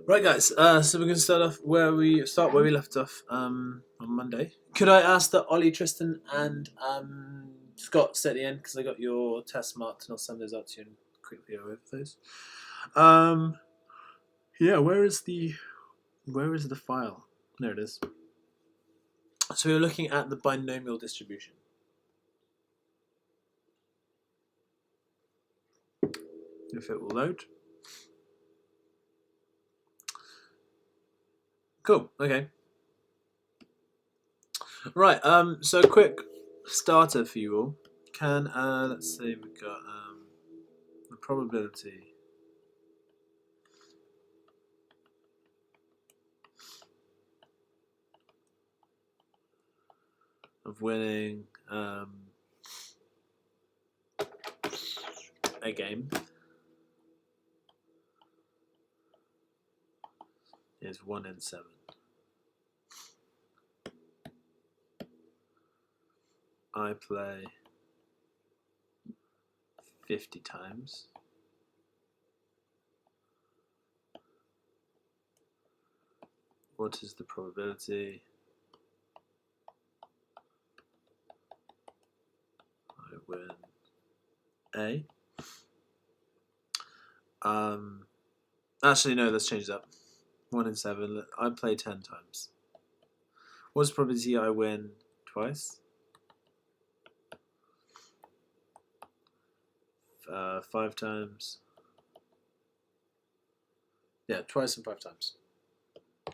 Right, guys. So we're going to start where we left off on Monday. Could I ask that Ollie, Tristan, and Scott stay at the end because I got your test marked and I'll send those out to you and quickly go over those. Yeah. Where is the file? There it is. So we're looking at the binomial distribution. If it will load. Cool. Okay. Right. So quick starter for you all. Can let's see. We've got the probability of winning a game is 1 in 7. I play 50 times. What is the probability I win A? Actually, no, let's change that. 1 in 7. I play 10 times. What's the probability I win twice? 5 times. Yeah, twice and 5 times.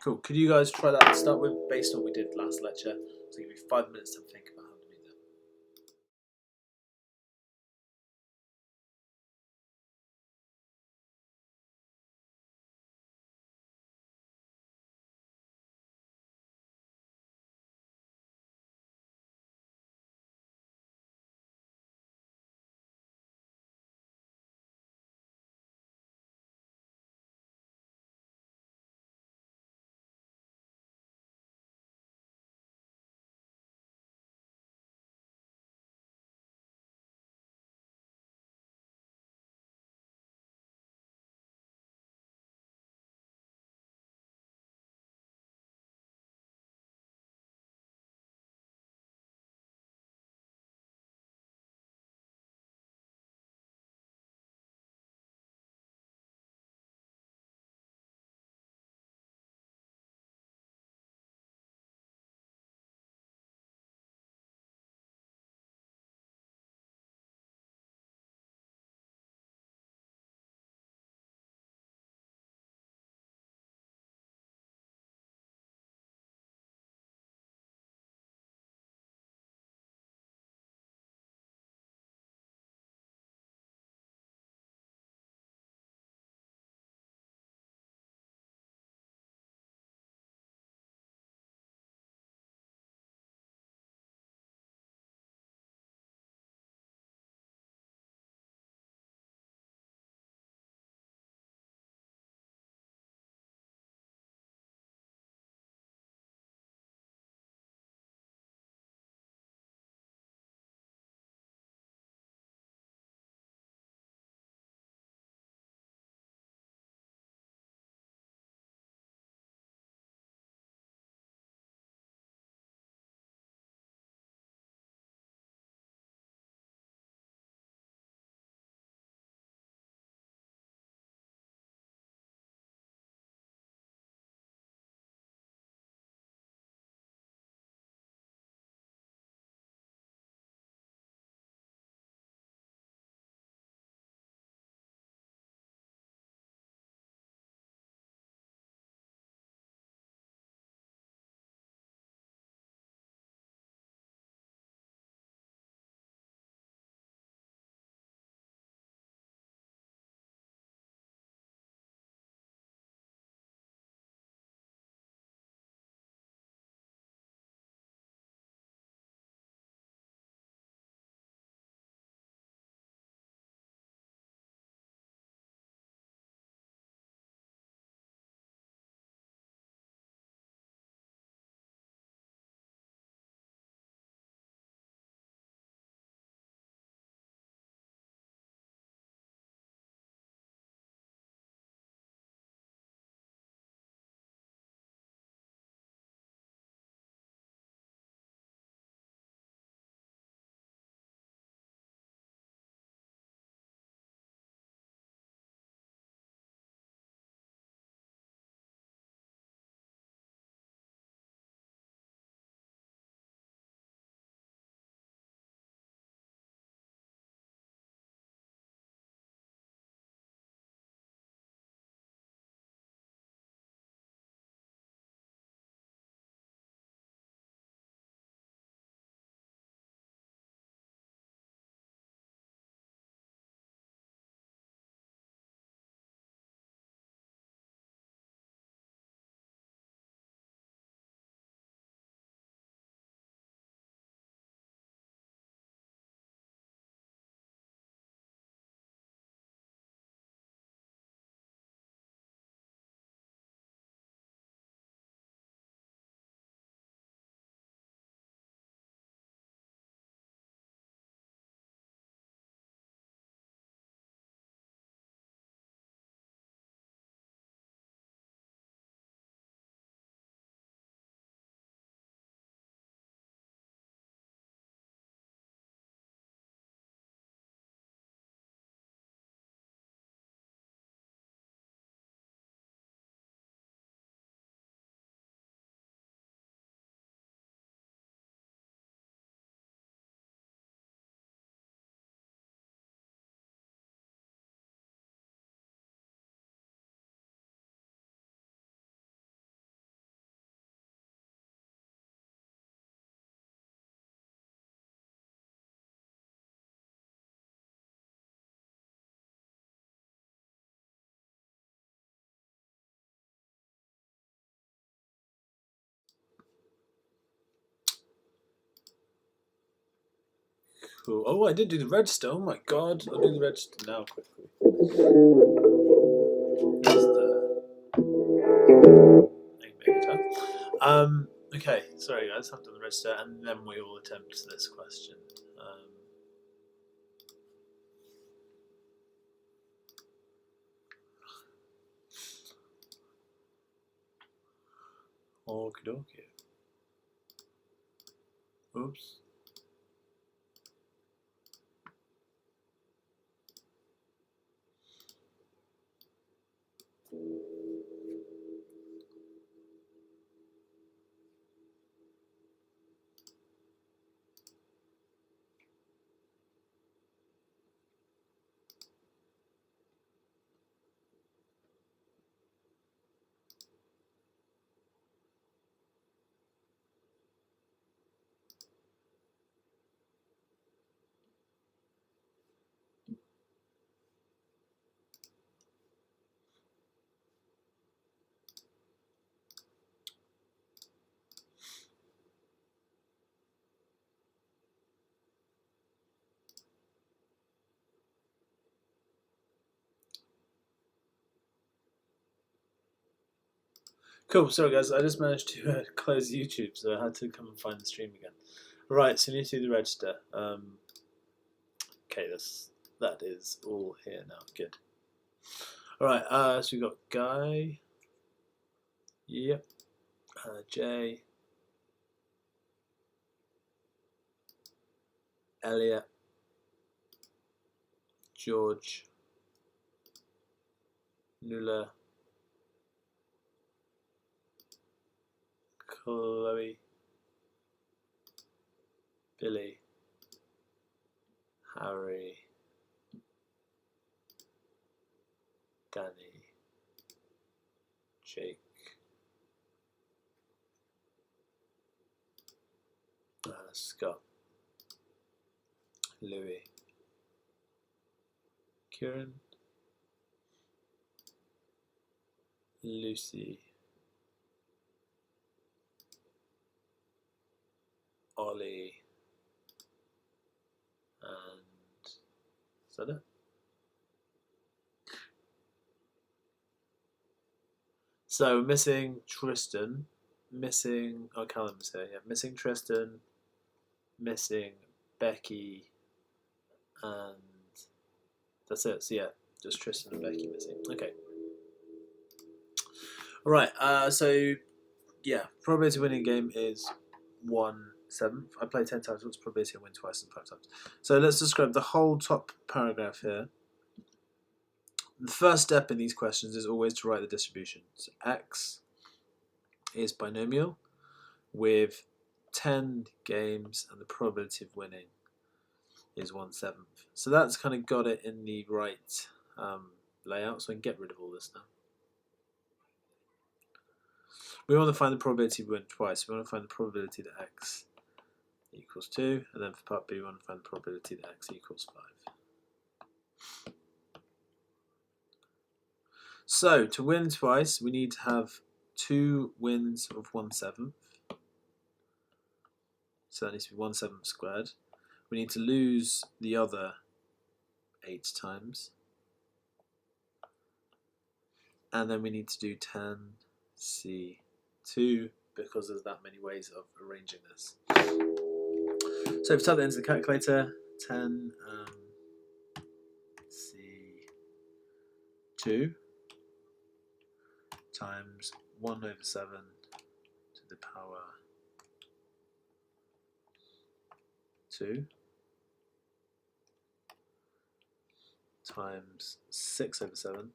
Cool. Could you guys try that to start with based on what we did last lecture? So give me 5 minutes to think about how to do that. Cool. Oh, I did do the register. Oh my god. I'll do the register now quickly. Okay, sorry guys, I've done the register and then we will attempt this question. Okie dokie. Oops. Cool, sorry guys, I just managed to close YouTube, so I had to come and find the stream again. Right, so we need to do the register. Okay, that is all here now, good. Alright, so we've got Guy, yep, Jay, Elliot, George, Nuala, Chloe, Billy, Harry, Danny, Jake, Scott, Louis, Kieran, Lucy, Ollie, and is that it? So missing Tristan, missing Callum's here, yeah, missing Tristan, missing Becky, and that's it. So yeah, just Tristan and Becky missing. Okay. Alright, so yeah, probability of winning game is 1/7. I play 10 times, what's probability of win twice and 5 times? So let's describe the whole top paragraph here. The first step in these questions is always to write the distribution. So X is binomial with 10 games and the probability of winning is 1/7. So that's kind of got it in the right layout, so I can get rid of all this now. We want to find the probability of win twice. We want to find the probability that X equals 2, and then for part B we want to find the probability that X equals 5. So to win twice we need to have 2 wins of 1/7. So that needs to be 1/7 squared. We need to lose the other 8 times. And then we need to do 10C2 because there's that many ways of arranging this. So if we type that into the calculator, 10C2 times 1/7 to the power 2 times 6/7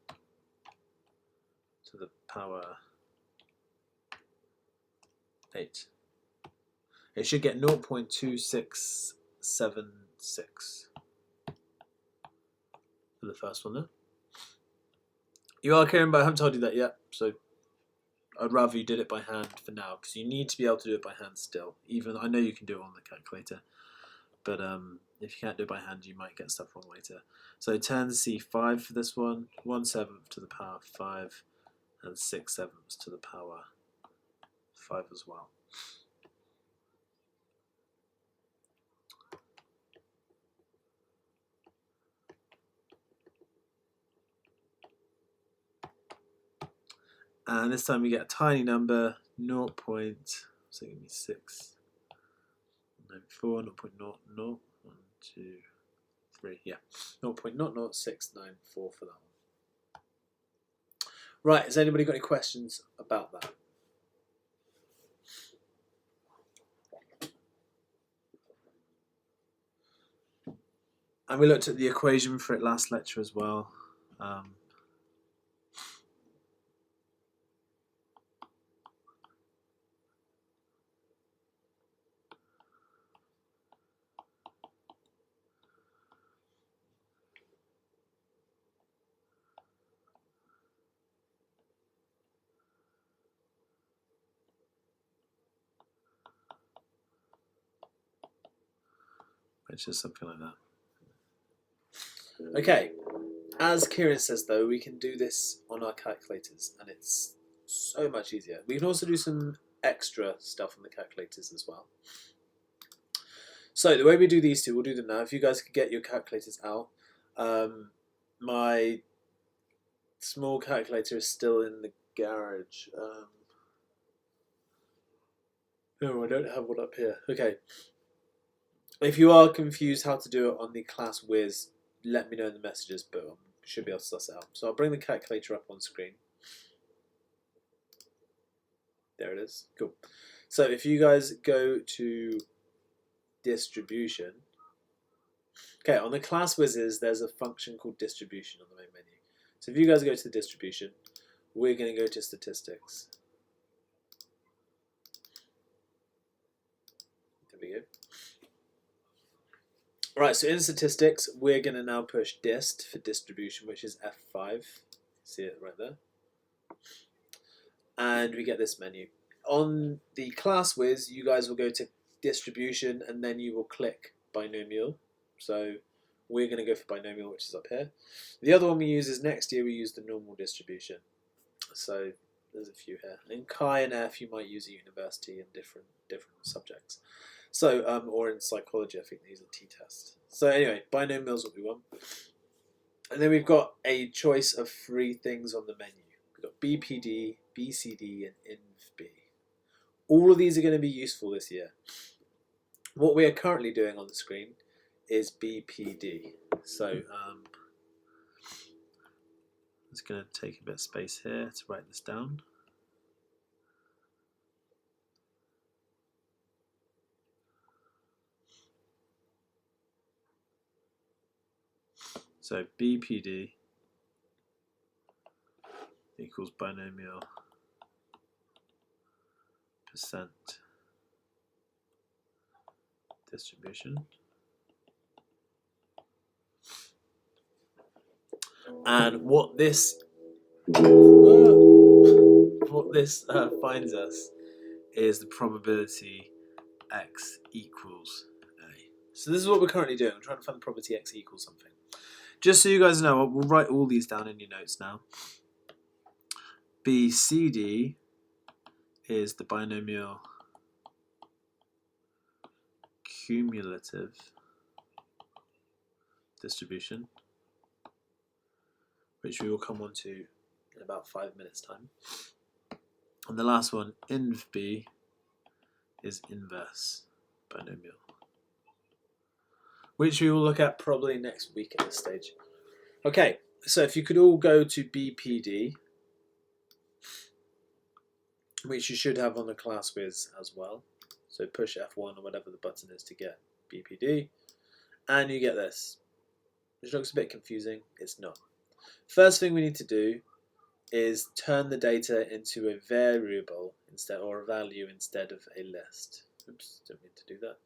to the power 8. It should get 0.2676 for the first one there. You are Kieran, but I haven't told you that yet, so I'd rather you did it by hand for now, because you need to be able to do it by hand still. Even I know you can do it on the calculator, but if you can't do it by hand, you might get stuff wrong later. So 10C5 for this one, 1/7 to the power 5, and 6/7 to the power 5 as well. And this time we get a tiny number, 0. So give me 6, 94, 0.00, 1, 2, 3, yeah, 0.00694 for that one. Right, has anybody got any questions about that? And we looked at the equation for it last lecture as well. Which is something like that. Okay, as Kieran says though, we can do this on our calculators and it's so much easier. We can also do some extra stuff on the calculators as well. So the way we do these two, we'll do them now. If you guys could get your calculators out. My small calculator is still in the garage. No, I don't have one up here. Okay. If you are confused how to do it on the class whiz, let me know in the messages, but I should be able to suss it out. So I'll bring the calculator up on screen. There it is. Cool. So if you guys go to distribution, okay, on the class whizzes, there's a function called distribution on the main menu. So if you guys go to the distribution, we're going to go to statistics. There we go. Right, so in statistics, we're going to now push dist for distribution, which is F5. See it right there. And we get this menu. On the class whiz, you guys will go to distribution and then you will click binomial. So we're going to go for binomial, which is up here. The other one we use is next year we use the normal distribution. So there's a few here. In Chi and F, you might use a university in different subjects. So, or in psychology, I think they use a t-test. So anyway, binomial is what we want. And then we've got a choice of 3 things on the menu. We've got BPD, BCD, and INVB. All of these are going to be useful this year. What we are currently doing on the screen is BPD. So I'm just going to take a bit of space here to write this down. So BPD equals binomial percent distribution. And what this finds us is the probability x equals a. So this is what we're currently doing. I'm trying to find the probability x equals something. Just so you guys know, we'll write all these down in your notes now. BCD is the binomial cumulative distribution, which we will come on to in about 5 minutes' time. And the last one, INVB, is inverse binomial, which we will look at probably next week at this stage. Okay, so if you could all go to BPD, which you should have on the class whiz as well. So push F1 or whatever the button is to get BPD, and you get this, which looks a bit confusing. It's not. First thing we need to do is turn the data into a variable instead, or a value instead of a list. Oops, don't mean to do that.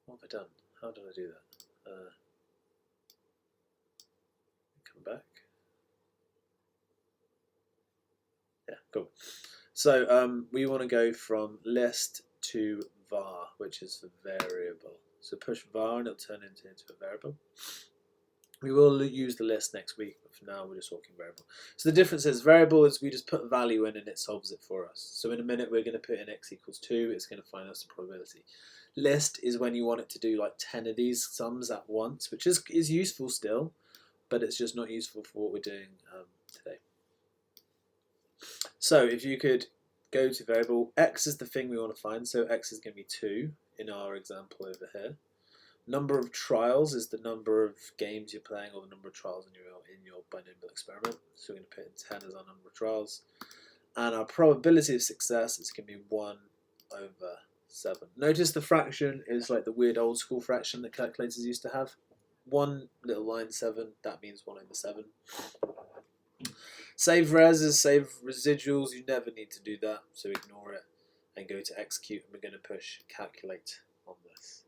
What have I done? How did I do that? Come back. Yeah, cool. So we want to go from list to var, which is a variable. So push var and it'll turn into a variable. We will use the list next week, but for now we're just talking variable. So the difference is variable is we just put a value in and it solves it for us. So in a minute we're going to put in x equals 2, it's going to find us the probability. List is when you want it to do like 10 of these sums at once, which is useful still, but it's just not useful for what we're doing today. So if you could go to variable, x is the thing we want to find, so x is going to be 2 in our example over here. Number of trials is the number of games you're playing, or the number of trials in your binomial experiment. So we're going to put in 10 as our number of trials. And our probability of success is going to be 1 over 7. Notice the fraction is like the weird old school fraction that calculators used to have. 1 little line 7, that means 1 over 7. Save res is save residuals. You never need to do that, so ignore it and go to execute, and we're going to push calculate on this.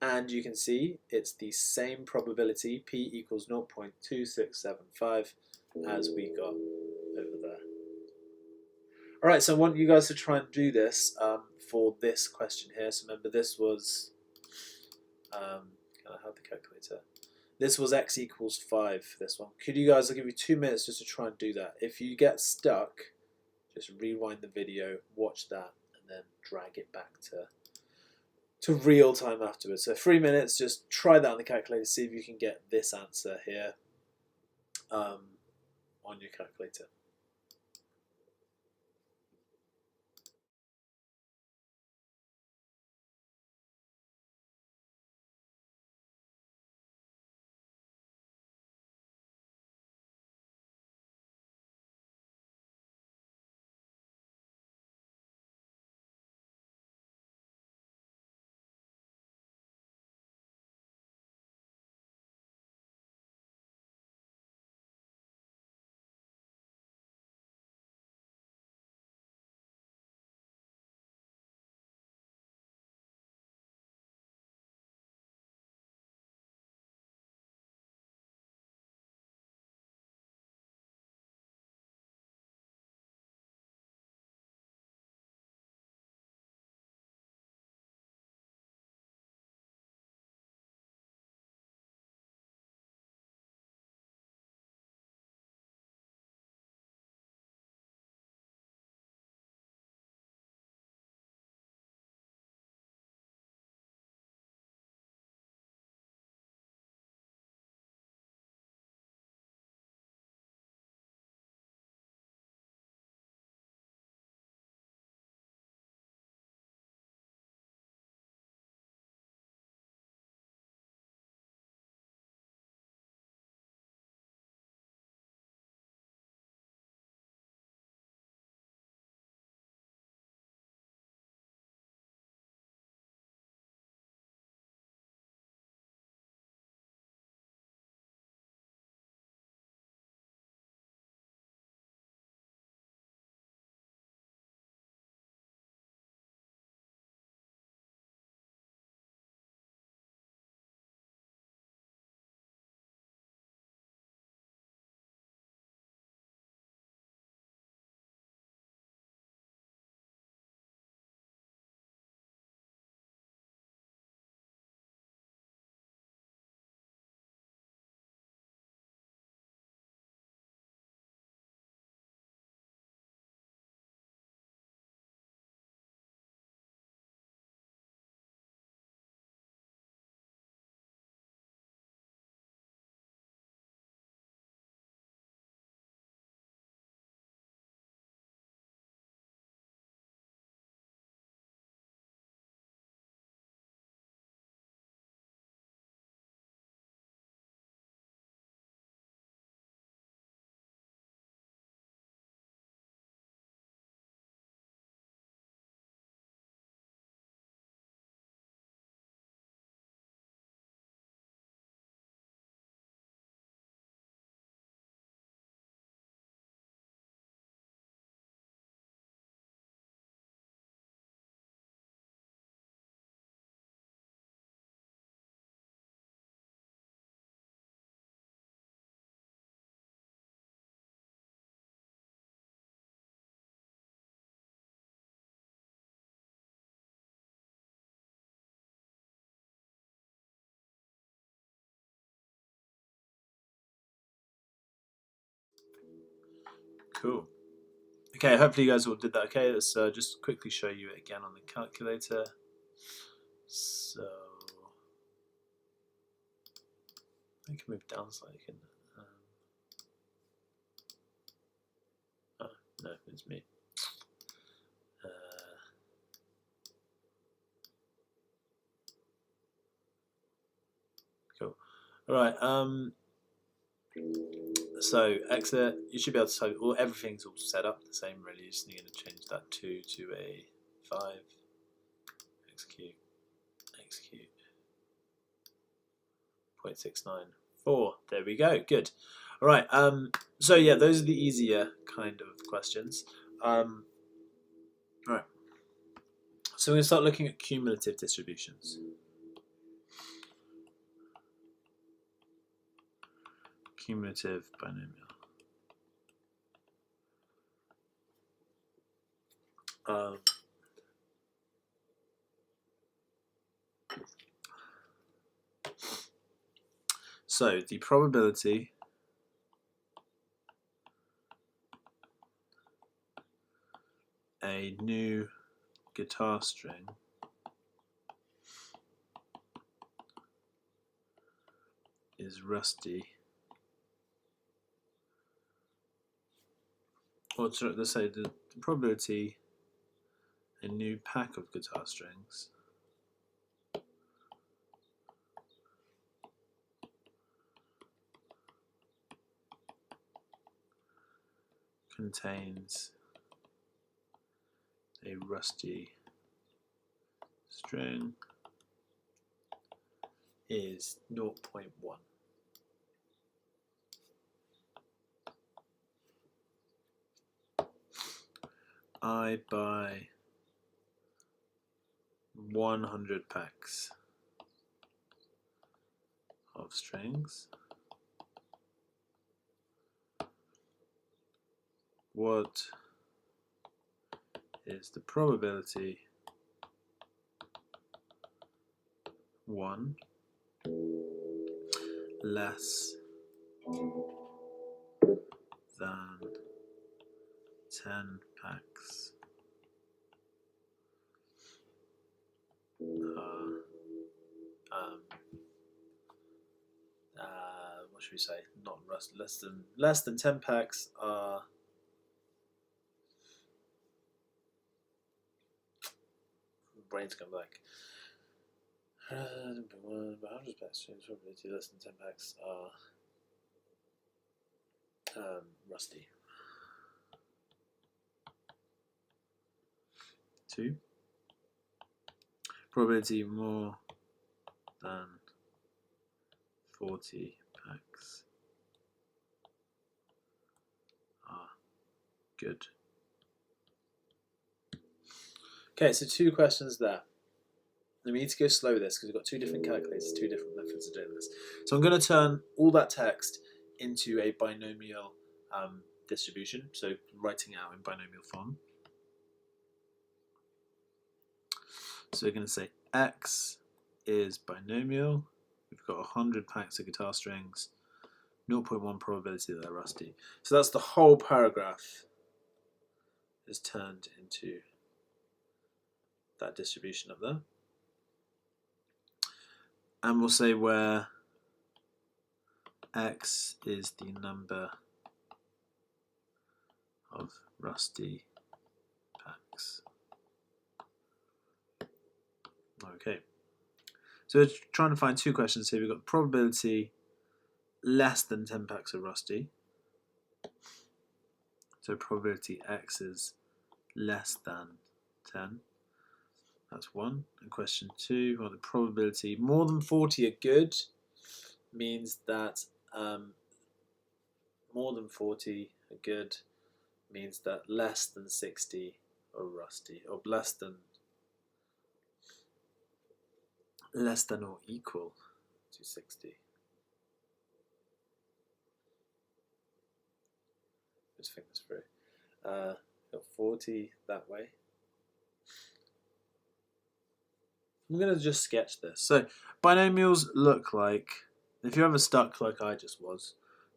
And you can see it's the same probability, p equals 0.2675, as we got over there. All right, so I want you guys to try and do this for this question here. So remember, this was, can I have the calculator? This was x equals 5 for this one. Could you guys, I'll give you 2 minutes just to try and do that. If you get stuck, just rewind the video, watch that, and then drag it back to real time afterwards. So 3 minutes, just try that on the calculator, see if you can get this answer here on your calculator. Cool. Okay, hopefully you guys all did that okay. Let's just quickly show you it again on the calculator. So I can move down slightly. No, it's me. Cool. All right. So exit. You should be able to type. Well, everything's all set up the same. Really, you just need to change that 2 to a 5. Execute. Execute. 0.694. There we go. Good. All right. So yeah, those are the easier kind of questions. All right. So we're going to start looking at cumulative distributions. Cumulative binomial. So the probability a new guitar string is rusty, or let's say the probability a new pack of guitar strings contains a rusty string is 0.1. I buy 100 packs of strings. What is the probability 1 less than 10 packs what should we say? Not rust. Less than 10 packs are brain's gone blank. 100 packs probability less than 10 packs are rusty. 2. Probability more than 40 packs are good. Okay, so 2 questions there. And we need to go slow with this because we've got 2 different calculators, 2 different methods of doing this. So I'm going to turn all that text into a binomial distribution, so writing out in binomial form. So we're going to say X is binomial. We've got 100 packs of guitar strings, 0.1 probability that they're rusty. So that's the whole paragraph is turned into that distribution up there. And we'll say where X is the number of rusty packs. Okay. So we're trying to find 2 questions here. We've got probability less than 10 packs of rusty. So probability X is less than 10. That's 1. And question 2, well, the probability more than 40 are good means that more than 40 are good means that less than 60 are rusty, or less than or equal to 60. Just think this through. Got 40 that way. I'm going to just sketch this. So binomials look like, if you're ever stuck like I just was,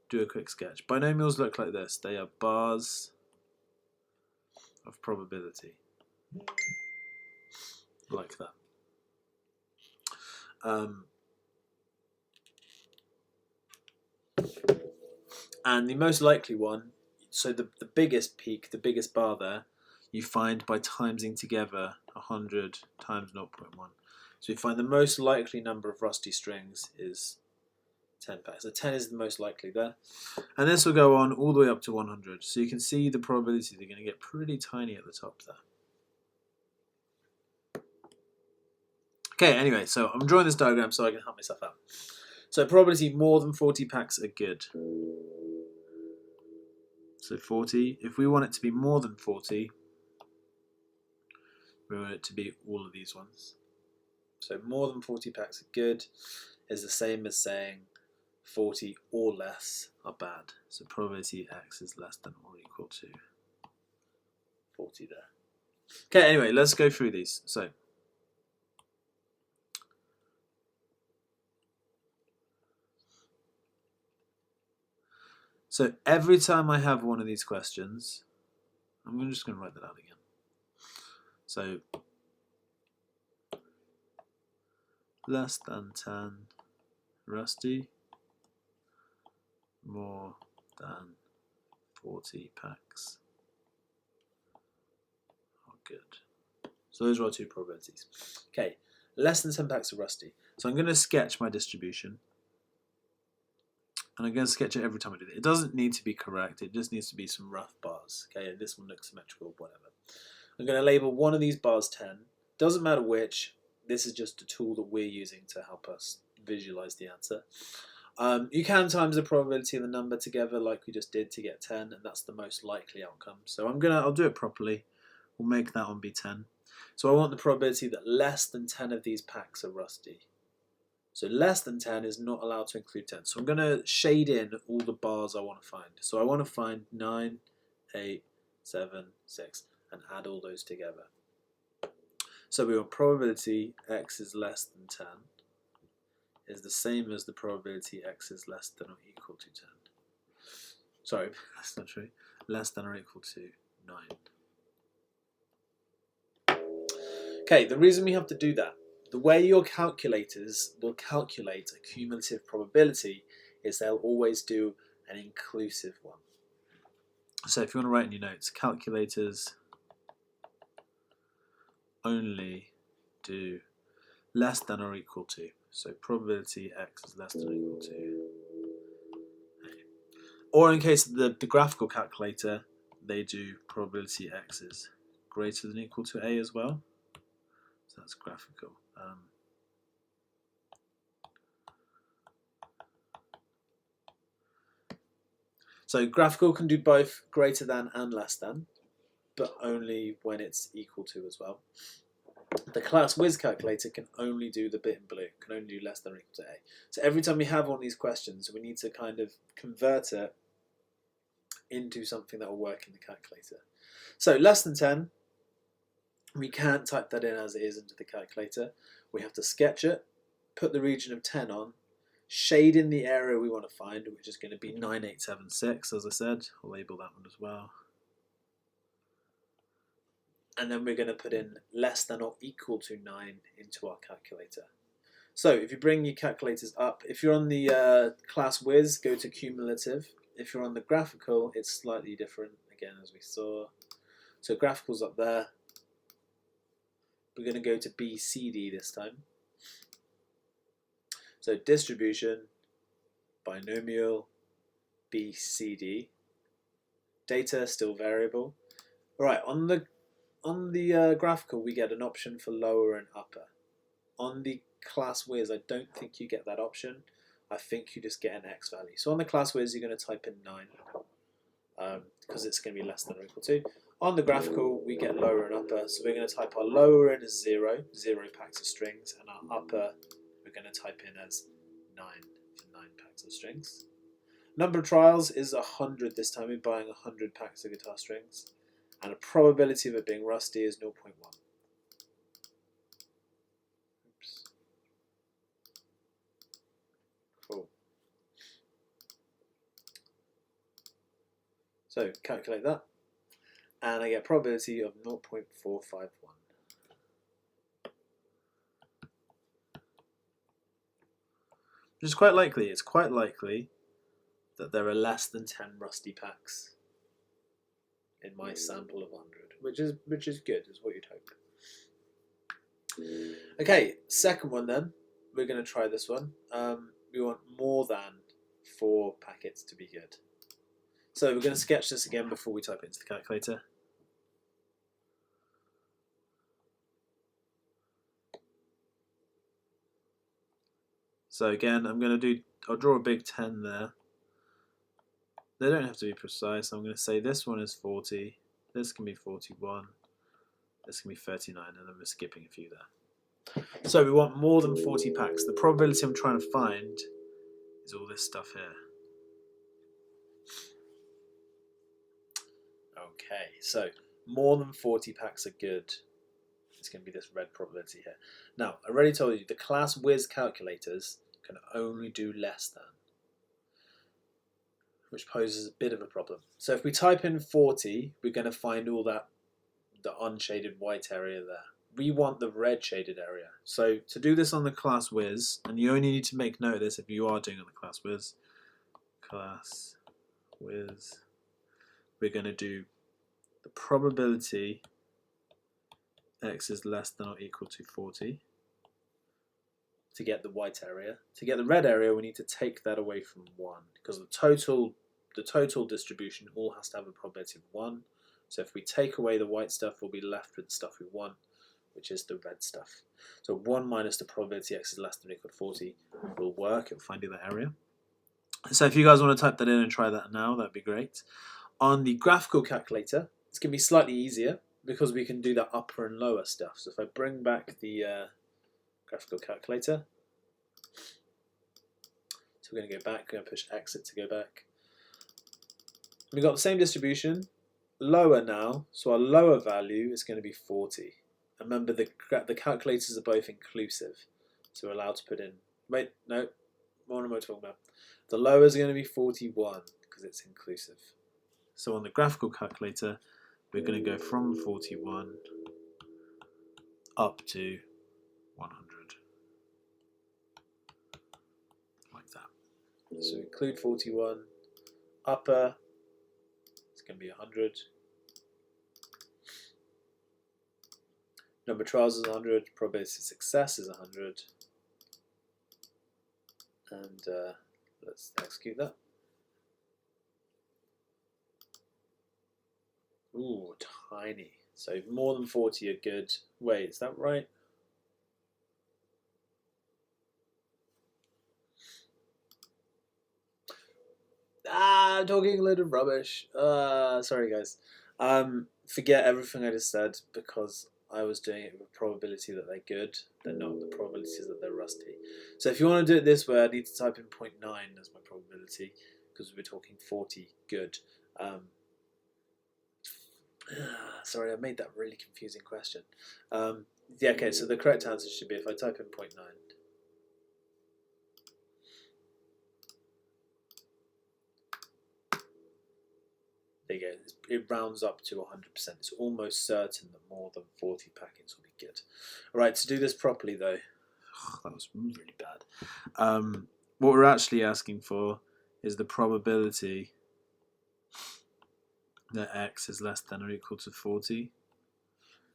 do a quick sketch. Binomials look like this. They are bars of probability. Like that. And the most likely one, so the biggest peak, the biggest bar there, you find by timesing together 100 times 0.1. So you find the most likely number of rusty strings is 10 packs. So 10 is the most likely there. And this will go on all the way up to 100. So you can see the probability they're going to get pretty tiny at the top there. Okay, anyway, so I'm drawing this diagram so I can help myself out. So probability more than 40 packs are good. So 40, if we want it to be more than 40, we want it to be all of these ones. So more than 40 packs are good is the same as saying 40 or less are bad. So probability X is less than or equal to 40 there. Okay, anyway, let's go through these. So every time I have one of these questions, I'm just going to write that out again. So less than 10 rusty, more than 40 packs are good. So those are our two probabilities. Okay, less than 10 packs are rusty. So I'm going to sketch my distribution. And I'm going to sketch it every time I do it. It doesn't need to be correct. It just needs to be some rough bars. Okay, this one looks symmetrical, whatever. I'm going to label one of these bars 10. Doesn't matter which. This is just a tool that we're using to help us visualize the answer. You can times the probability of the number together like we just did to get 10, and that's the most likely outcome. So I'll do it properly. We'll make that one be 10. So I want the probability that less than 10 of these packs are rusty. So less than 10 is not allowed to include 10. So I'm going to shade in all the bars I want to find. So I want to find 9, 8, 7, 6, and add all those together. So we want probability X is less than 10 is the same as the probability X is less than or equal to 10. Sorry, that's not true. Less than or equal to 9. Okay, the reason we have to do that, the way your calculators will calculate a cumulative probability is they'll always do an inclusive one. So if you want to write in your notes, calculators only do less than or equal to. So probability X is less than or equal to A. Or in case of the graphical calculator, they do probability X is greater than or equal to A as well. So that's graphical. So graphical can do both greater than and less than, but only when it's equal to as well. The class Wiz calculator can only do the bit in blue, can only do less than or equal to A. So every time we have one of these questions, we need to kind of convert it into something that will work in the calculator. So less than 10, we can't type that in as it is into the calculator. We have to sketch it, put the region of 10 on, shade in the area we want to find, which is going to be 9876, as I said. I'll label that one as well. And then we're going to put in less than or equal to 9 into our calculator. So if you bring your calculators up, if you're on the class Wiz, go to cumulative. If you're on the graphical, it's slightly different, again, as we saw. So graphical's up there. We're going to go to BCD this time. So distribution, binomial, BCD. Data still variable. All right, on the graphical, we get an option for lower and upper. On the class Wiz, I don't think you get that option. I think you just get an X value. So on the class Wiz, you're going to type in 9 because it's going to be less than or equal to. On the graphical, we get lower and upper. So we're going to type our lower in as 0 packs of strings, and our upper we're going to type in as 9 for 9 packs of strings. Number of trials is 100 this time. We're buying 100 packs of guitar strings. And a probability of it being rusty is 0.1. Oops. Cool. So calculate that. And I get a probability of 0.451. Which is quite likely. It's quite likely that there are less than 10 rusty packs in my sample of 100, which is good, is what you'd hope. Okay, second one then. We're going to try this one. We want more than 4 packets to be good. So we're going to sketch this again before we type it into the calculator. So again, I'll draw a big 10 there. They don't have to be precise. I'm going to say this one is 40, this can be 41, this can be 39, and then we're skipping a few there. So we want more than 40 packs. The probability I'm trying to find is all this stuff here. Okay, so more than 40 packs are good. It's going to be this red probability here. Now, I already told you, the class Weds calculators can only do less than, which poses a bit of a problem. So if we type in 40, we're going to find all that, the unshaded white area there. We want the red shaded area. So to do this on the class Weds, and you only need to make note of this if you are doing it on the class Weds, we're going to do the probability x is less than or equal to 40 to get the white area. To get the red area, we need to take that away from 1, because the total distribution all has to have a probability of 1. So if we take away the white stuff, we'll be left with the stuff we want, which is the red stuff. So 1 minus the probability x is less than or equal to 40 will work at finding that area. So if you guys want to type that in and try that now, that'd be great. On the graphical calculator, it's going to be slightly easier because we can do that upper and lower stuff. So if I bring back the graphical calculator, so we're going to go back, we're going to push exit to go back. We've got the same distribution, lower now, so our lower value is going to be 40. And remember, the calculators are both inclusive, so we're allowed to put in, wait, no, what am I talking about? The lower is going to be 41 because it's inclusive. So on the graphical calculator, we're going to go from 41 up to 100, like that. So include 41, upper, it's going to be 100. Number of trials is 100, probability of success is 100. And let's execute that. Ooh, tiny. So more than 40 are good. Wait, is that right? I'm talking a load of rubbish. Sorry guys. Forget everything I just said because I was doing it with a probability that they're good. They're not. The probability is that they're rusty. So if you want to do it this way, I need to type in 0.9 as my probability because we're talking 40 good. Sorry, I made that really confusing question. Yeah, okay, so the correct answer should be if I type in 0.9. There you go. It rounds up to 100%. It's almost certain that more than 40 packets will be good. All right, to do this properly, though, that was really bad. What we're actually asking for is the probability that x is less than or equal to 40.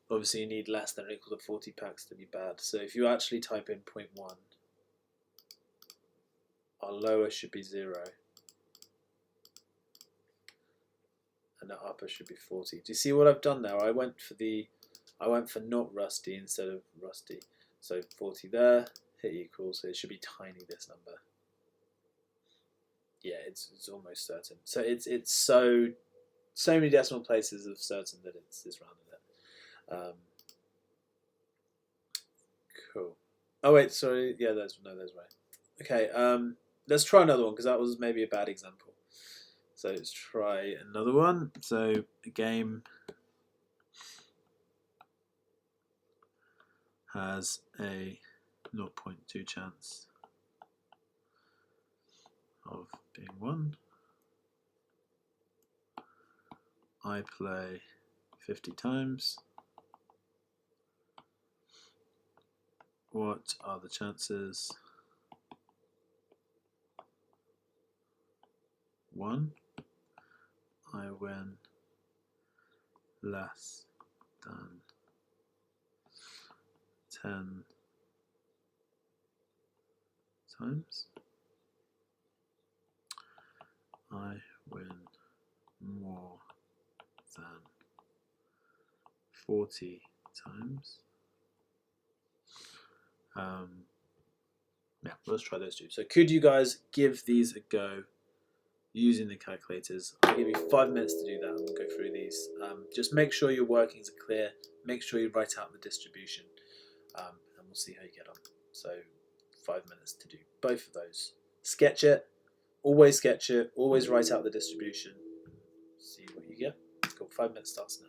Obviously, you need less than or equal to 40 packs to be bad. So if you actually type in 0.1, our lower should be 0. And the upper should be 40. Do you see what I've done there? I went for not rusty instead of rusty. So 40 there, hit equals, so it should be tiny, this number. Yeah, it's almost certain. So it's so many decimal places of certain that it's rounded at. Cool. Oh wait, sorry. Yeah, that's right. Okay, let's try another one because that was maybe a bad example. So let's try another one. So a game has a 0.2 chance of being won. I play 50 times. What are the chances? 1. I win less than 10 times, I win more than 40 times. Yeah, let's try those two. So could you guys give these a go using the calculators? I'll give you 5 minutes to do that and we'll go through these. Just make sure your workings are clear. Make sure you write out the distribution and we'll see how you get on. So 5 minutes to do both of those. Sketch it. Always sketch it. Always write out the distribution. See what you get. Cool. 5 minutes starts now.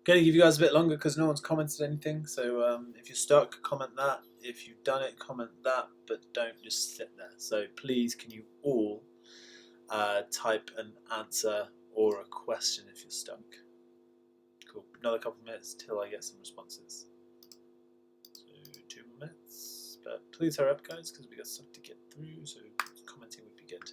Going to give you guys a bit longer because no one's commented anything. So if you're stuck, comment that. If you've done it, comment that. But don't just sit there. So please, can you all type an answer or a question if you're stuck? Cool. Another couple of minutes till I get some responses. So 2 more minutes. But please hurry up, guys, because we got stuff to get through. So commenting would be good.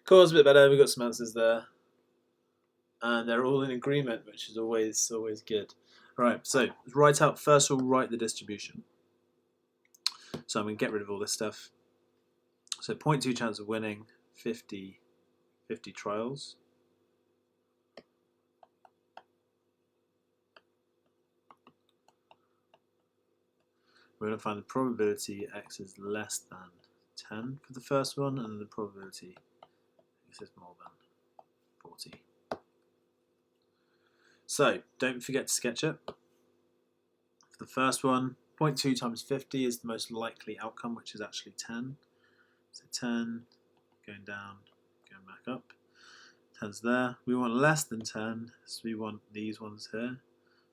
Cool, it's a bit better. We got some answers there, and they're all in agreement, which is always good. Right, so write out first. We'll write the distribution. So I'm going to get rid of all this stuff. So 0.2 chance of winning, 50 trials. We're going to find the probability x is less than 10 for the first one, and the probability x is more than 40. So don't forget to sketch it. For the first one, 0.2 times 50 is the most likely outcome, which is actually 10. So 10, going down, going back up. 10's there. We want less than 10, so we want these ones here.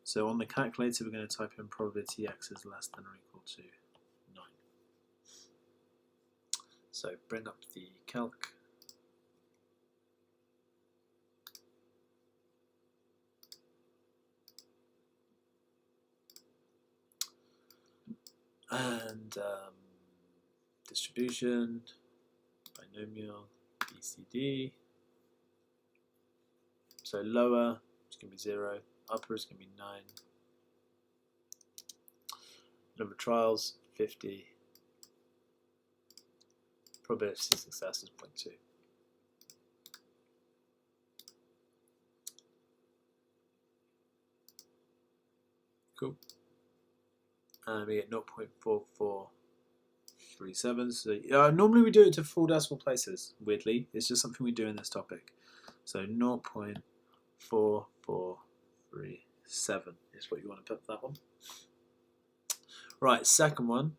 So on the calculator, we're going to type in probability x is less than or equal to 9. So bring up the calc. And distribution, binomial, BCD. So lower is going to be 0, upper is going to be 9. Number of trials, 50. Probability of success is 0.2. Cool. And we get 0.4437. So normally we do it to full decimal places, weirdly. It's just something we do in this topic. So 0.4437 is what you want to put for that one. Right, second one.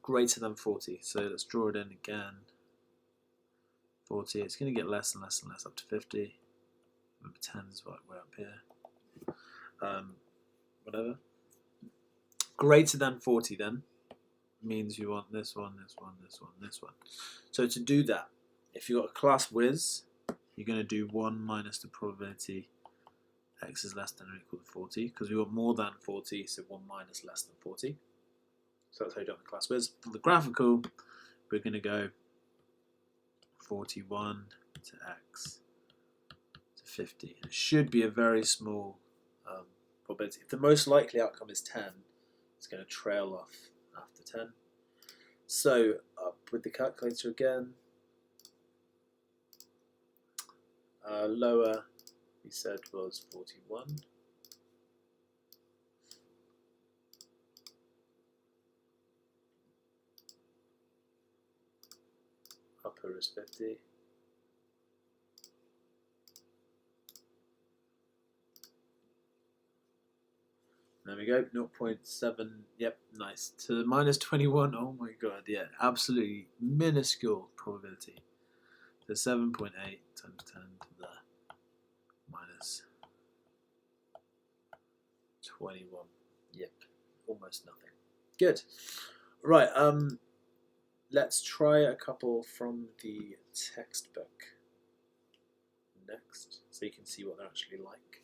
greater than 40. So let's draw it in again. 40, it's going to get less and less and less up to 50. Remember 10 is way up here. Whatever. Greater than 40 then means you want this one, this one, this one, this one. So to do that, if you've got a class Wiz, you're going to do 1 minus the probability x is less than or equal to 40, because we want more than 40, so 1 minus less than 40. So that's how you do it in the class Wiz. For the graphical, we're going to go 41 to x to 50. It should be a very small probability. If the most likely outcome is 10, it's going to trail off after 10. So up with the calculator again. Lower, we said, was 41. Upper is 50. There we go, 0.7, yep, nice. To the minus 21, oh my god, yeah, absolutely minuscule probability. So 7.8 times 10 to the minus 21, yep, almost nothing. Good. Right, let's try a couple from the textbook next, so you can see what they're actually like.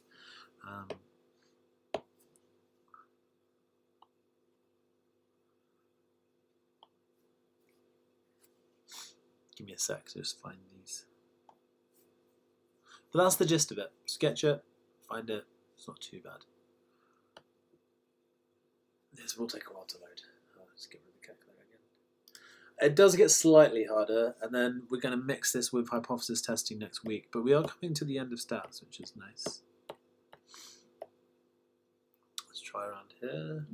Give me a sec to just find these. But that's the gist of it. Sketch it, find it, it's not too bad. This will take a while to load. I'll just get rid of the calculator again. It does get slightly harder, and then we're going to mix this with hypothesis testing next week, but we are coming to the end of stats, which is nice. Let's try around here.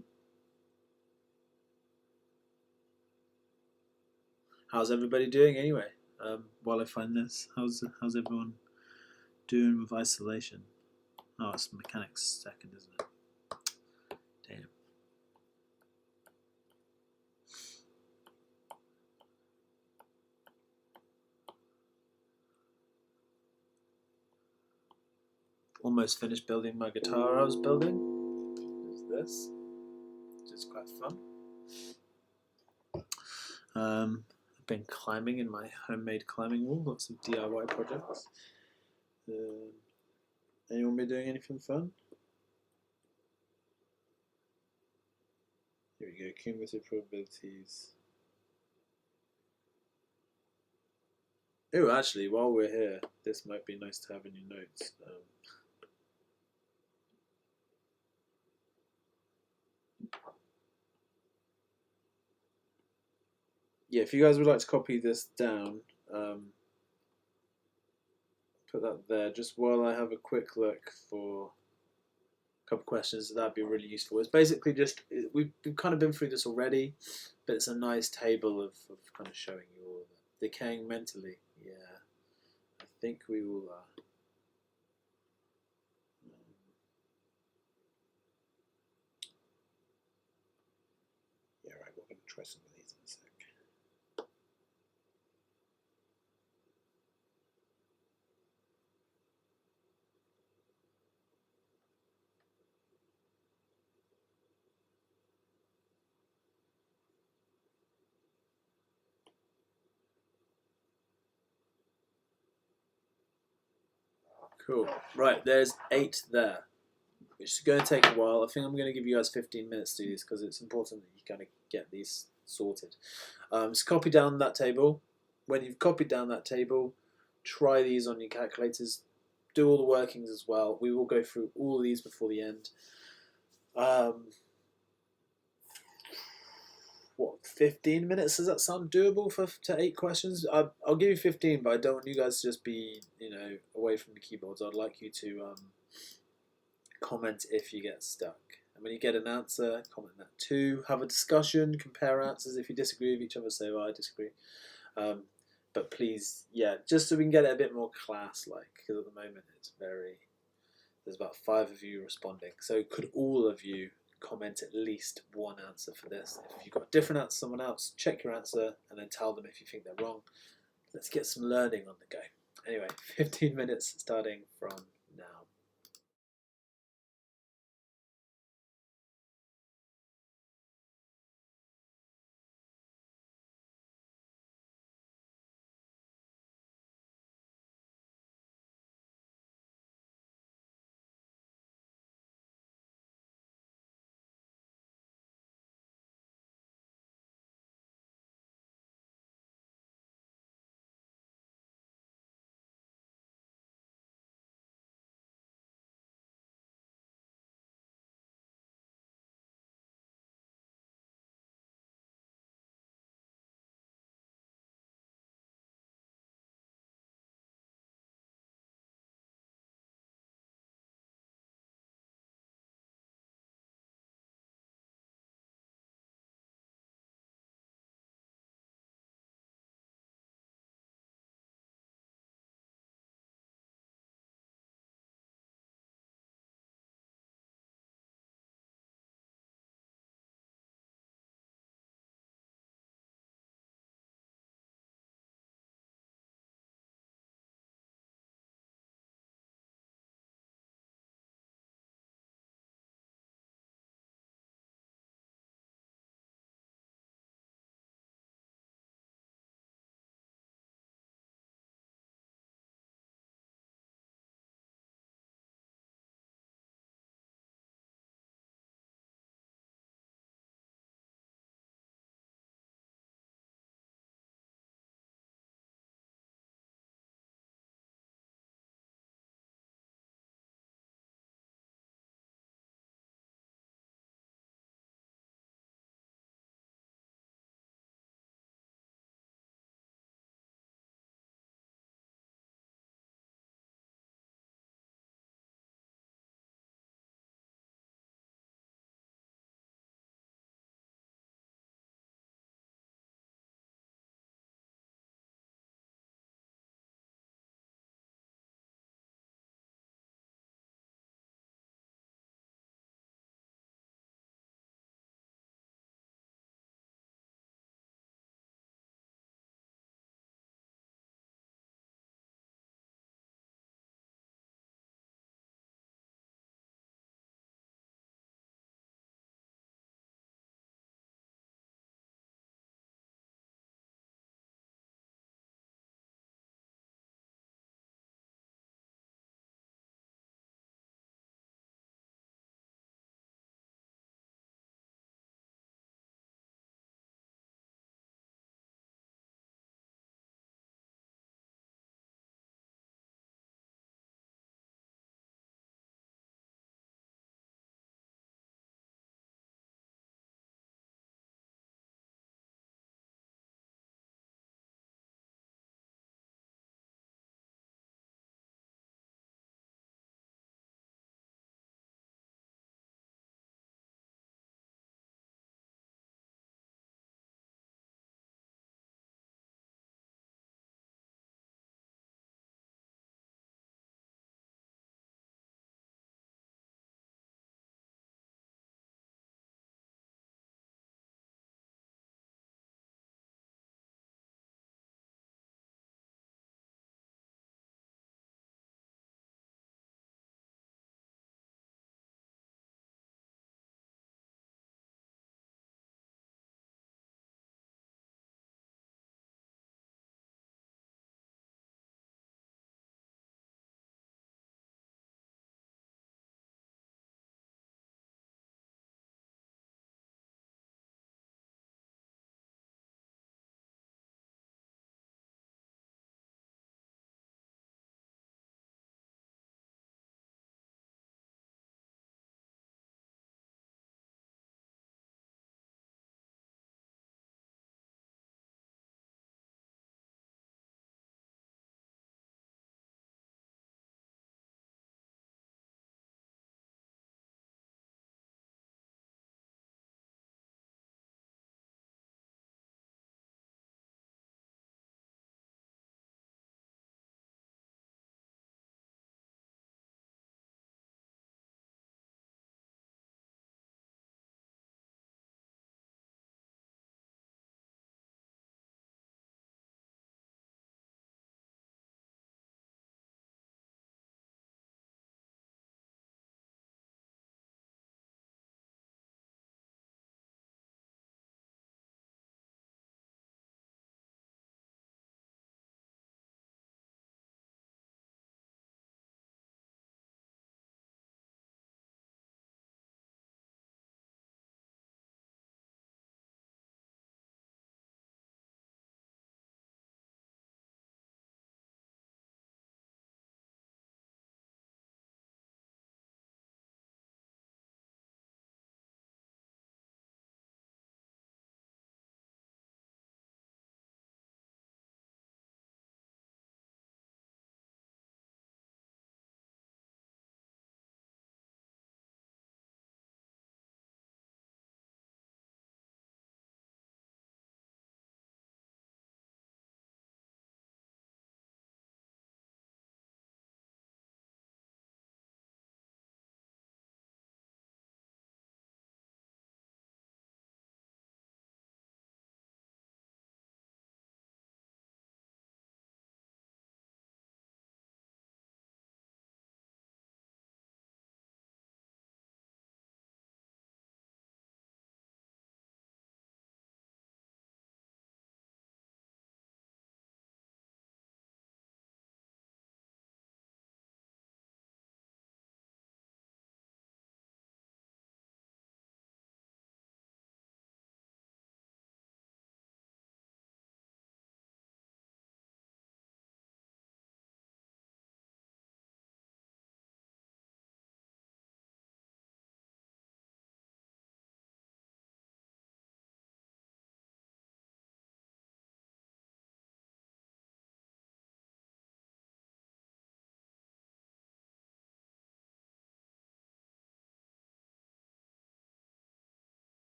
How's everybody doing anyway? While I find this, how's everyone doing with isolation? Oh, it's mechanics second, isn't it? Damn. Almost finished building my guitar I was building. There's this, which is quite fun. I've been climbing in my homemade climbing wall, lots of DIY projects. Anyone been doing anything fun? Here we go, cumulative probabilities. Oh, actually, while we're here, this might be nice to have in your notes. Yeah, if you guys would like to copy this down, put that there, just while I have a quick look for a couple of questions, that'd be really useful. It's basically just, we've kind of been through this already, but it's a nice table of kind of showing you all of it. Decaying mentally, yeah. I think we will... yeah, right, we're going to try some of these in a sec. Cool. Right, there's 8 there, which is going to take a while. I think I'm going to give you guys 15 minutes to do this because it's important that you kind of get these sorted. So copy down that table. When you've copied down that table, try these on your calculators. Do all the workings as well. We will go through all of these before the end. What, 15 minutes? Does that sound doable to 8 questions? I'll give you 15, but I don't want you guys to just be, away from the keyboards. I'd like you to comment if you get stuck. And when you get an answer, comment that too. Have a discussion, compare answers. If you disagree with each other, say, well, I disagree. But please, yeah, just so we can get it a bit more class-like, because at the moment it's there's about 5 of you responding. So could all of you comment at least one answer for this. If you've got a different answer to someone else, check your answer and then tell them if you think they're wrong. Let's get some learning on the go. Anyway, 15 minutes starting from now.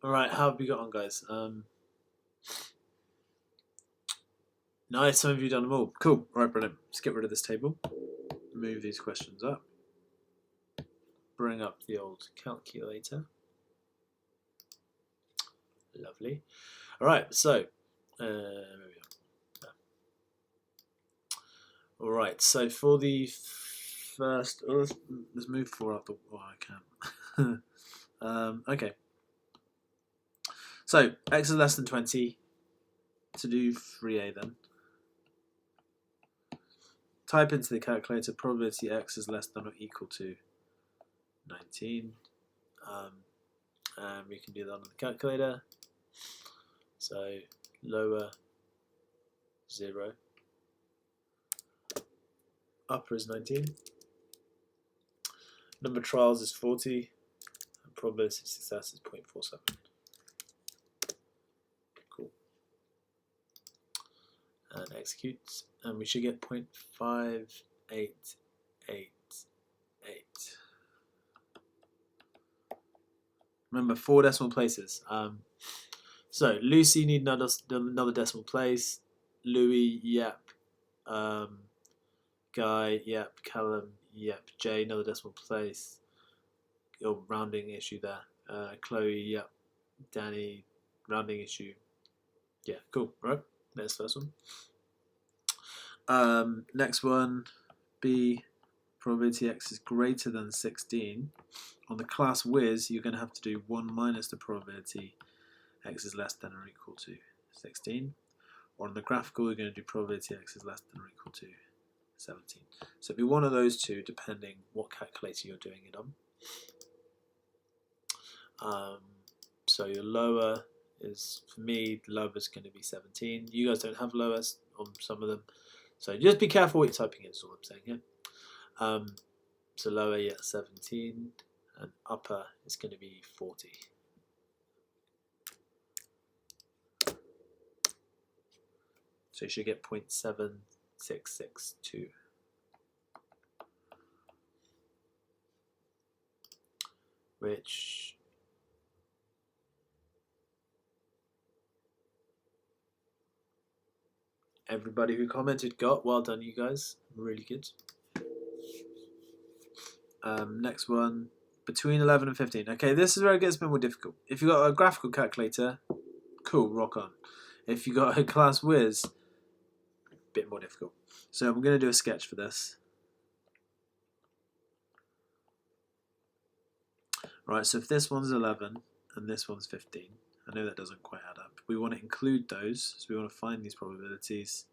All right, how have we got on, guys? Nice, some of you done them all. Cool. All right, brilliant. Let's get rid of this table. Move these questions up. Bring up the old calculator. Lovely. All right, so all right, so for the first, let's move 4 up the. Oh, I can't. Okay. So x is less than 20. To do 3a then. Type into the calculator probability x is less than or equal to 19. And we can do that on the calculator. So lower 0. Upper is 19. Number of trials is 40. And probability of success is 0.47. Cool. And execute. And we should get 0.5888. Remember, 4 decimal places. So Lucy need another decimal place. Louis, yep. Guy, yep. Callum, yep. Jay, another decimal place. Your rounding issue there. Chloe, yep. Danny, rounding issue. Yeah, cool. Right, there's the first one. Next one, B. Probability x is greater than 16. On the class Wiz, you're going to have to do 1 minus the probability x is less than or equal to 16. Or on the graphical, you're going to do probability x is less than or equal to 17. So it'll be one of those two, depending what calculator you're doing it on. So your lower is, for me, the lower is going to be 17. You guys don't have lowers on some of them. So just be careful what you're typing in, is all I'm saying here. So lower, yeah, 17. And upper is going to be 40. So you should get 0.7662. Which everybody who commented got. Well done, you guys. Really good. Next one. Between 11 and 15. Okay, this is where it gets a bit more difficult. If you've got a graphical calculator, cool, rock on. If you've got a class Wiz, a bit more difficult. So I'm going to do a sketch for this. Right, so if this one's 11 and this one's 15, I know that doesn't quite add up. We want to include those, so we want to find these probabilities.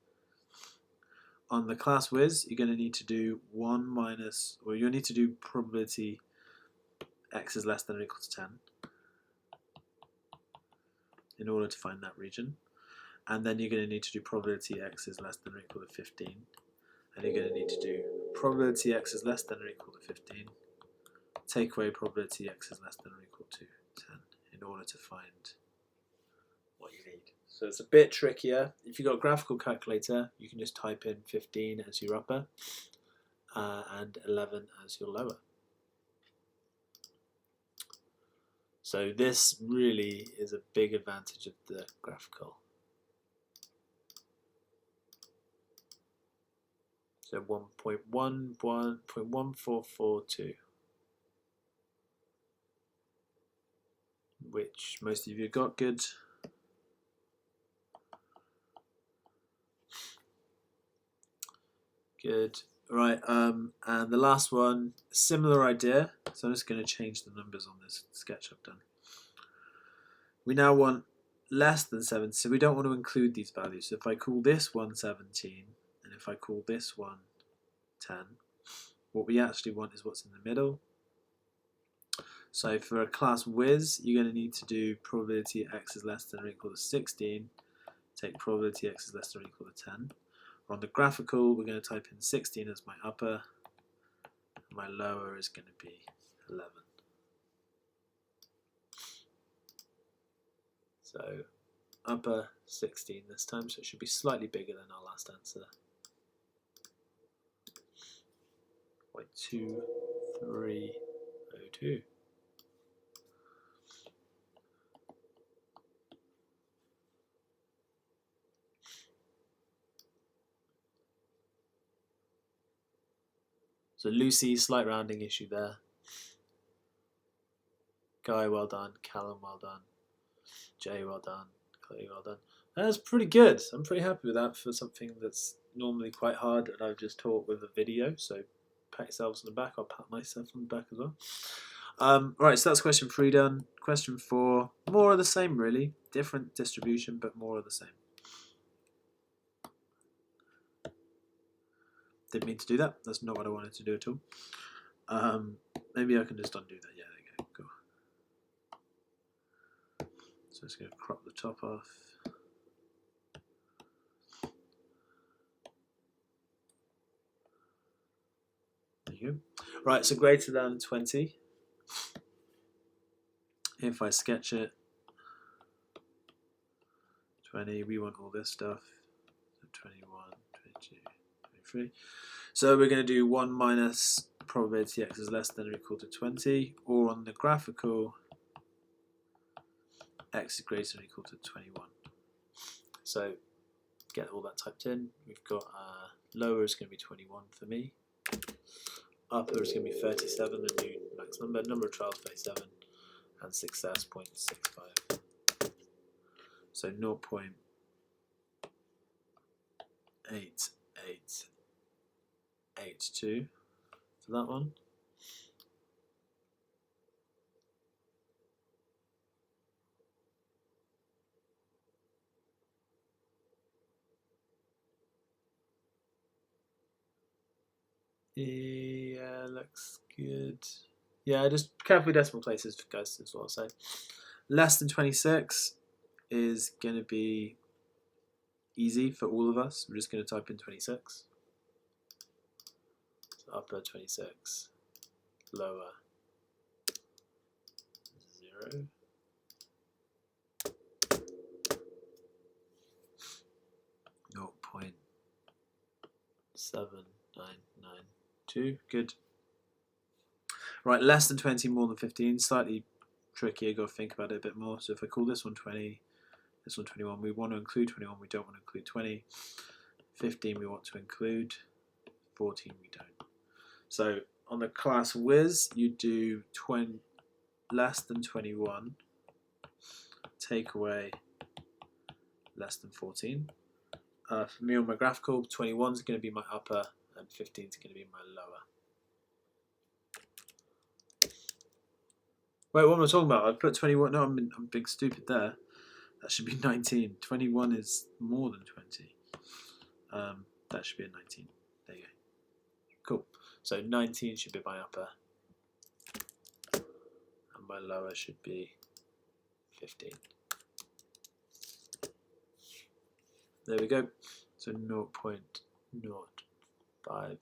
On the class Wiz, you're going to need to do 1 minus, or you'll need to do probability x is less than or equal to 10 in order to find that region. And then you're going to need to do probability x is less than or equal to 15. And you're going to need to do probability x is less than or equal to 15. Take away probability x is less than or equal to 10 in order to find what you need. So it's a bit trickier. If you've got a graphical calculator, you can just type in 15 as your upper and 11 as your lower. So this really is a big advantage of the graphical. So 1.1442, which most of you got good. Good. Right, and the last one, similar idea. So I'm just going to change the numbers on this sketch I've done. We now want less than 70, so we don't want to include these values. So if I call this one 17, and if I call this one 10, what we actually want is what's in the middle. So for a class Wiz, you're going to need to do probability x is less than or equal to 16, take probability x is less than or equal to 10. On the graphical, we're going to type in 16 as my upper, and my lower is going to be 11. So upper 16 this time, so it should be slightly bigger than our last answer. 0.2302. So Lucy, slight rounding issue there. Guy, well done. Callum, well done. Jay, well done. Chloe, well done. That's pretty good. I'm pretty happy with that for something that's normally quite hard and I've just taught with a video. So pat yourselves on the back. I'll pat myself on the back as well. Right, so that's question 3 done. Question 4, more of the same really. Different distribution, but more of the same. Didn't mean to do that. That's not what I wanted to do at all. Maybe I can just undo that. Yeah, there you go. Cool. So it's going to crop the top off. There you go. Right, so greater than 20. If I sketch it, 20, we want all this stuff. So 21, 22, 23. So we're going to do 1 minus probability x is less than or equal to 20, or on the graphical, x is greater than or equal to 21. So get all that typed in. We've got lower is going to be 21 for me. Upper is going to be 37, the new max number. Number of trials 37, and success 0.65. So 0.8882 for that one. Yeah, looks good. Yeah, just carefully decimal places, guys, is what I'll say. Less than 26 is going to be easy for all of us. We're just going to type in 26. So upper 26, lower 0. No 0.7992. Good. Right, less than 20, more than 15. Slightly trickier, got to think about it a bit more. So if I call this one 20, this one 21, we want to include 21, we don't want to include 20. 15 we want to include, 14 we don't. So on the class whiz, you do less than 21, take away less than 14. For me on my graphical, 21 is going to be my upper and 15 is going to be my lower. Wait, what am I talking about? I put 21. No, I'm big stupid there. That should be 19. 21 is more than 20. That should be a 19. There you go. Cool. So 19 should be my upper. And my lower should be 15. There we go. So 0.0599.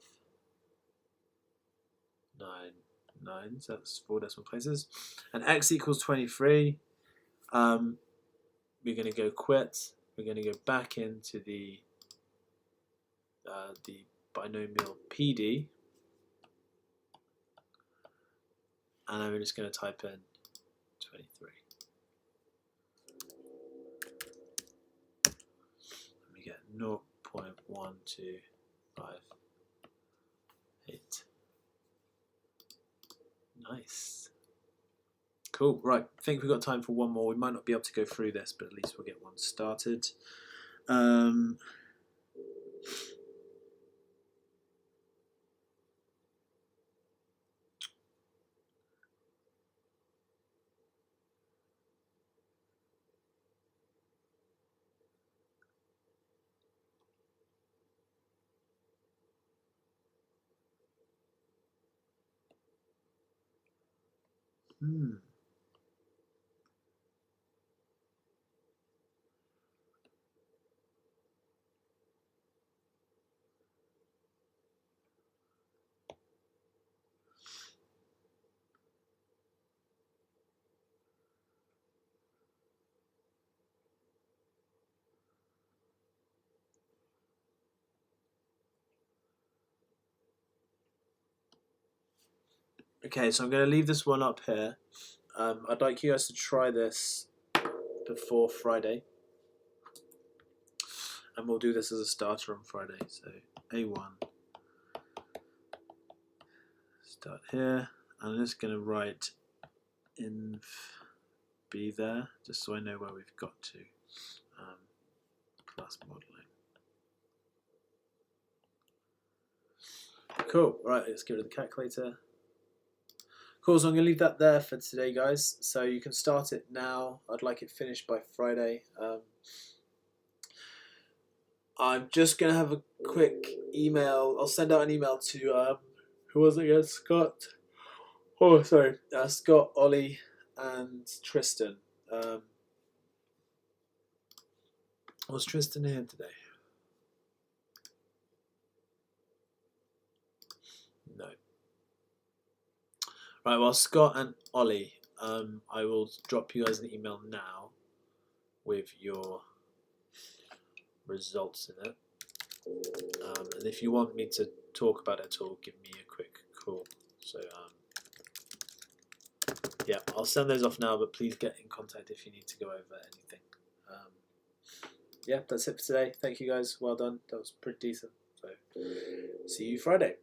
So that's 4 decimal places. And x equals 23. We're going to go quit. We're going to go back into the binomial PD. And I'm just going to type in 23. And we get 0.1258. Nice. Cool. Right. I think we've got time for one more. We might not be able to go through this, but at least we'll get one started. Okay, so I'm going to leave this one up here. I'd like you guys to try this before Friday. And we'll do this as a starter on Friday. So A1, start here. I'm just going to write in B there, just so I know where we've got to. Class modeling. Cool. Right, let's get rid of the calculator. Cool, so I'm going to leave that there for today, guys. So you can start it now. I'd like it finished by Friday. I'm just going to have a quick email. I'll send out an email to, who was it again? Scott. Oh, sorry. Scott, Ollie, and Tristan. Was Tristan here today? No. Right, well, Scott and Ollie, I will drop you guys an email now with your results in it. And if you want me to talk about it at all, give me a quick call. So, yeah, I'll send those off now, but please get in contact if you need to go over anything. Yeah, that's it for today. Thank you guys. Well done. That was pretty decent. So, see you Friday.